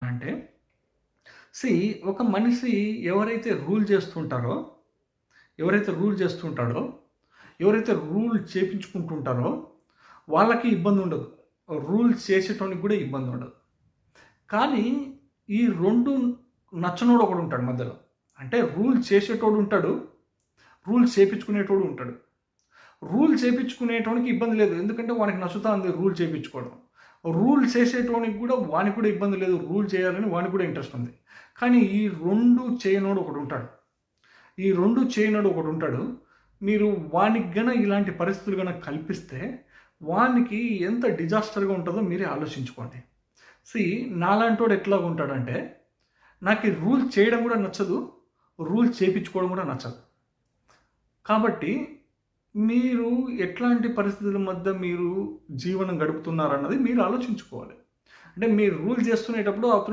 అంటే సీ ఒక మనిషి ఎవరైతే రూల్ చేస్తుంటారో, ఎవరైతే రూల్ చేస్తుంటాడో, ఎవరైతే రూల్ చేపించుకుంటుంటారో వాళ్ళకి ఇబ్బంది ఉండదు. రూల్ చేసేటోనికి కూడా ఇబ్బంది ఉండదు. కానీ ఈ 2 నచ్చనోడు ఒకడు ఉంటాడు మధ్యలో. అంటే రూల్ చేసేటోడు ఉంటాడు, రూల్ చేపించుకునేటోడు ఉంటాడు. రూల్ చేపించుకునేటోనికి ఇబ్బంది లేదు, ఎందుకంటే వానికి నచ్చుతుంది రూల్ చేపించుకోవడం. రూల్ చేసేటోనికి కూడా వానికి కూడా ఇబ్బంది లేదు, రూల్ చేయాలని వానికి కూడా ఇంట్రెస్ట్ ఉంది. కానీ ఈ 2 చేయనోడు ఒకడు ఉంటాడు. ఈ 2 చేయనోడు ఒకడు ఉంటాడు. మీరు వానికి గన ఇలాంటి పరిస్థితులు గన కల్పిస్తే వానికి ఎంత డిజాస్టర్గా ఉంటుందో మీరే ఆలోచించుకోండి. నాలాంటోడు ఎట్లా ఉంటాడంటే, నాకు ఈ రూల్ చేయడం కూడా నచ్చదు, రూల్ చేపించుకోవడం కూడా నచ్చదు. కాబట్టి మీరు ఎట్లాంటి పరిస్థితుల మధ్య మీరు జీవనం గడుపుతున్నారన్నది మీరు ఆలోచించుకోవాలి. అంటే మీరు రూల్ చేస్తునేటప్పుడు అవతల